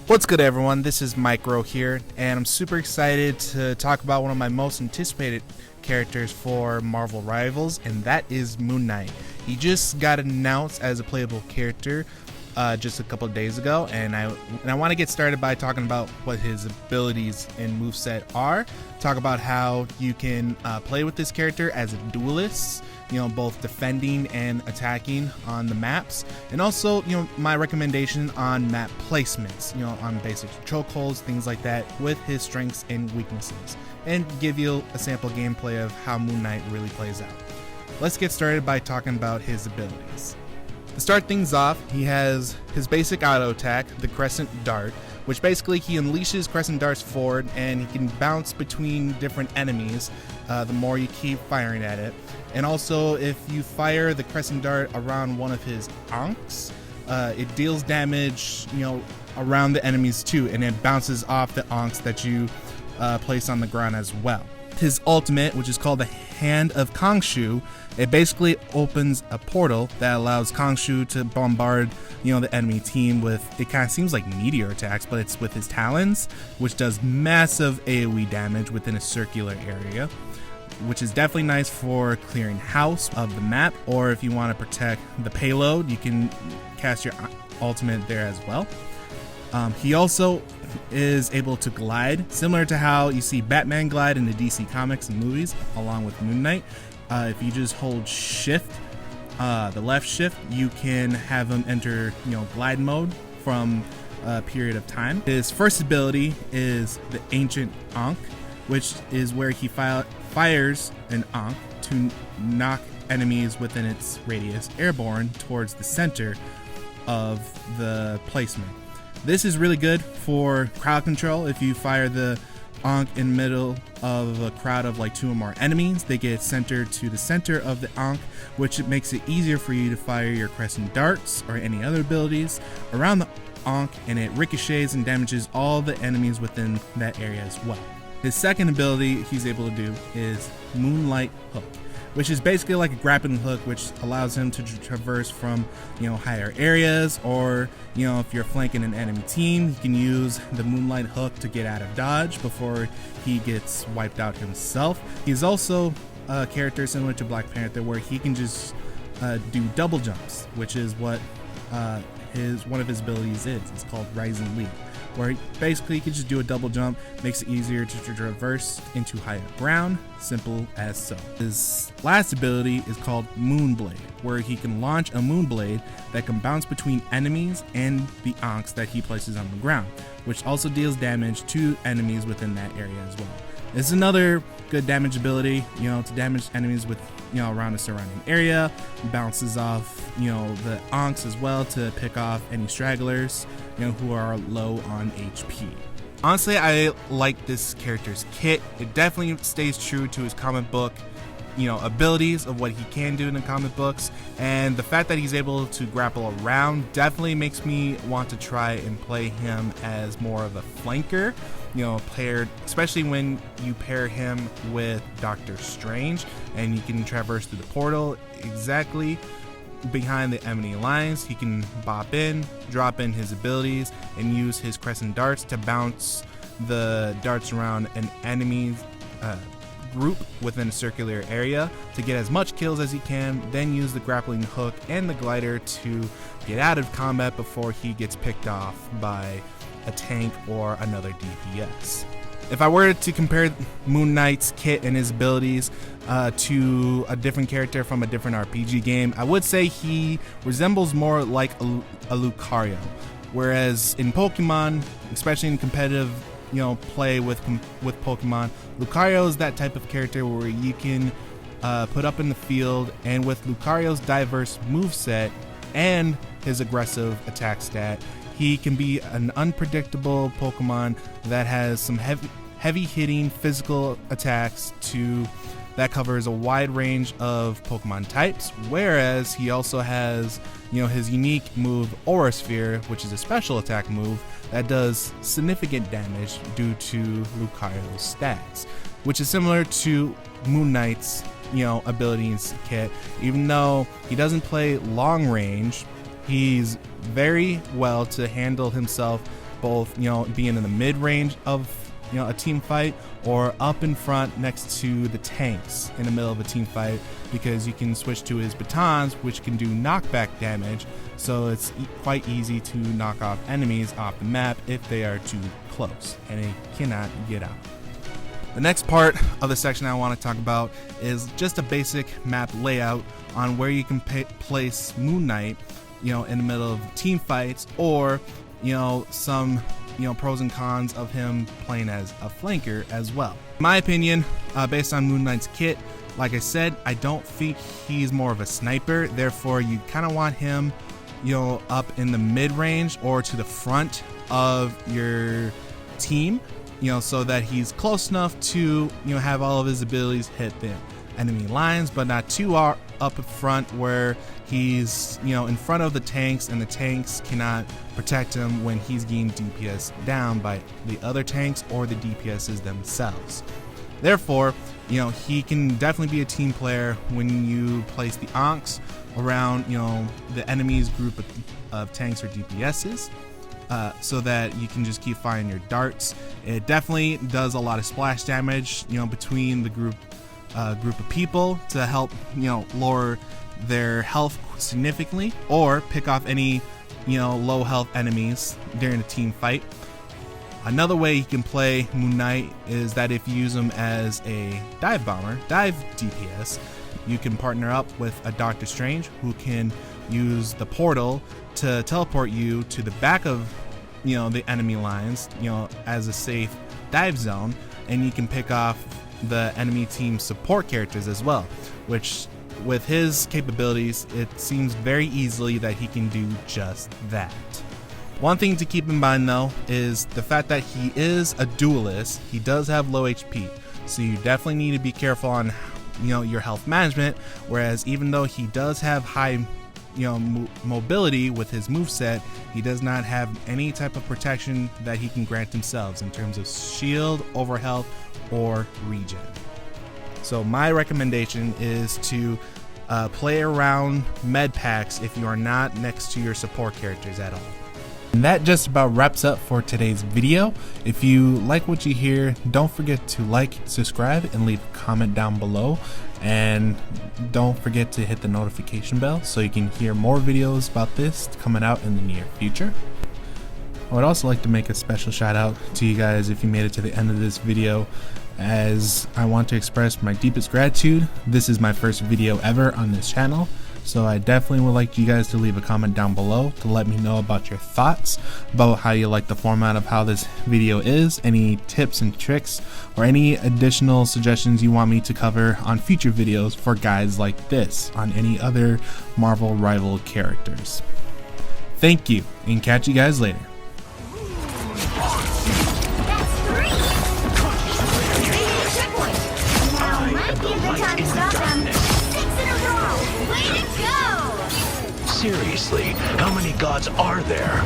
What's good, everyone? This is Micro here, and I'm super excited to talk about one of my most anticipated characters for Marvel Rivals, and that is Moon Knight. He just got announced as a playable character just a couple of days ago, and I want to get started by talking about what his abilities and moveset are. Talk about how you can play with this character as a duelist, both defending and attacking on the maps, and also, my recommendation on map placements, on basic chokeholds, things like that, with his strengths and weaknesses, and give you a sample gameplay of how Moon Knight really plays out. Let's get started by talking about his abilities. To start things off, he has his basic auto attack, the Crescent Dart, which basically he unleashes Crescent Darts forward, and he can bounce between different enemies the more you keep firing at it. And also, if you fire the Crescent Dart around one of his Ankhs, it deals damage, around the enemies too, and it bounces off the Ankhs that you place on the ground as well. His ultimate, which is called the Hand of Khonshu, it basically opens a portal that allows Khonshu to bombard, the enemy team with, it kind of seems like meteor attacks, but it's with his talons, which does massive AoE damage within a circular area, which is definitely nice for clearing house of the map, or if you want to protect the payload, you can cast your ultimate there as well. He also is able to glide, similar to how you see Batman glide in the DC comics and movies, along with Moon Knight. If you just hold shift, the left shift, you can have him enter, glide mode from a period of time. His first ability is the Ancient Ankh, which is where he fires an Ankh to knock enemies within its radius airborne towards the center of the placement. This is really good for crowd control. If you fire the Ankh in the middle of a crowd of like 2 or more enemies, they get centered to the center of the Ankh, which makes it easier for you to fire your Crescent Darts or any other abilities around the Ankh, and it ricochets and damages all the enemies within that area as well. His second ability he's able to do is Moonlight Hook, which is basically like a grappling hook, which allows him to traverse from, higher areas, or, if you're flanking an enemy team, he can use the Moonlight Hook to get out of dodge before he gets wiped out himself. He's also a character similar to Black Panther, where he can just do double jumps, which is what one of his abilities is. It's called Rising Leap, where basically he can just do a double jump, makes it easier to traverse into higher ground, simple as so. His last ability is called Moonblade, where he can launch a Moonblade that can bounce between enemies and the Ankhs that he places on the ground, which also deals damage to enemies within that area as well. This is another good damage ability, to damage enemies with, around the surrounding area. Bounces off, the Ankhs as well to pick off any stragglers, who are low on HP. Honestly, I like this character's kit. It definitely stays true to his comic book, abilities of what he can do in the comic books, and the fact that he's able to grapple around definitely makes me want to try and play him as more of a flanker, paired, especially when you pair him with Doctor Strange, and you can traverse through the portal exactly behind the enemy lines. He can bop in, drop in his abilities, and use his Crescent Darts to bounce the darts around an enemy's group within a circular area to get as much kills as he can, then use the grappling hook and the glider to get out of combat before he gets picked off by a tank or another DPS. If I were to compare Moon Knight's kit and his abilities to a different character from a different RPG game, I would say he resembles more like a Lucario. Whereas in Pokemon, especially in competitive play with Pokemon, Lucario is that type of character where you can put up in the field, and with Lucario's diverse moveset and his aggressive attack stat, he can be an unpredictable Pokemon that has some heavy hitting physical attacks that covers a wide range of Pokemon types, whereas he also has, his unique move Aura Sphere, which is a special attack move that does significant damage due to Lucario's stats, which is similar to Moon Knight's, abilities kit. Even though he doesn't play long range, he's very well to handle himself both, being in the mid range of a team fight, or up in front next to the tanks in the middle of a team fight, because you can switch to his batons, which can do knockback damage, so it's quite easy to knock off enemies off the map if they are too close and they cannot get out. The next part of the section I want to talk about is just a basic map layout on where you can place Moon Knight, in the middle of team fights, or some pros and cons of him playing as a flanker as well. In my opinion, based on Moon Knight's kit, like I said, I don't think he's more of a sniper. Therefore, you kind of want him, up in the mid range or to the front of your team, so that he's close enough to, have all of his abilities hit the enemy lines, but not too up front where he's, in front of the tanks and the tanks cannot protect him when he's getting DPS down by the other tanks or the DPSs themselves. Therefore, he can definitely be a team player when you place the Onks around, the enemy's group of tanks or DPSs, so that you can just keep firing your darts. It definitely does a lot of splash damage, between the group of people to help, lower their health significantly, or pick off any, low health enemies during a team fight. Another way you can play Moon Knight is that if you use him as a dive bomber, dive DPS, you can partner up with a Doctor Strange who can use the portal to teleport you to the back of, the enemy lines, as a safe dive zone, and you can pick off the enemy team support characters as well, which with his capabilities, it seems very easily that he can do just that. One thing to keep in mind though is the fact that he is a duelist. He does have low HP, so you definitely need to be careful on your health management, whereas even though he does have high mobility with his moveset, he does not have any type of protection that he can grant himself in terms of shield, over health, or regen. So my recommendation is to play around med packs if you are not next to your support characters at all. And that just about wraps up for today's video. If you like what you hear, don't forget to like, subscribe, and leave a comment down below. And don't forget to hit the notification bell so you can hear more videos about this coming out in the near future. I would also like to make a special shout out to you guys if you made it to the end of this video, as I want to express my deepest gratitude. This is my first video ever on this channel, so I definitely would like you guys to leave a comment down below to let me know about your thoughts about how you like the format of how this video is, any tips and tricks, or any additional suggestions you want me to cover on future videos for guides like this on any other Marvel rival characters. Thank you, and catch you guys later. Seriously, how many gods are there?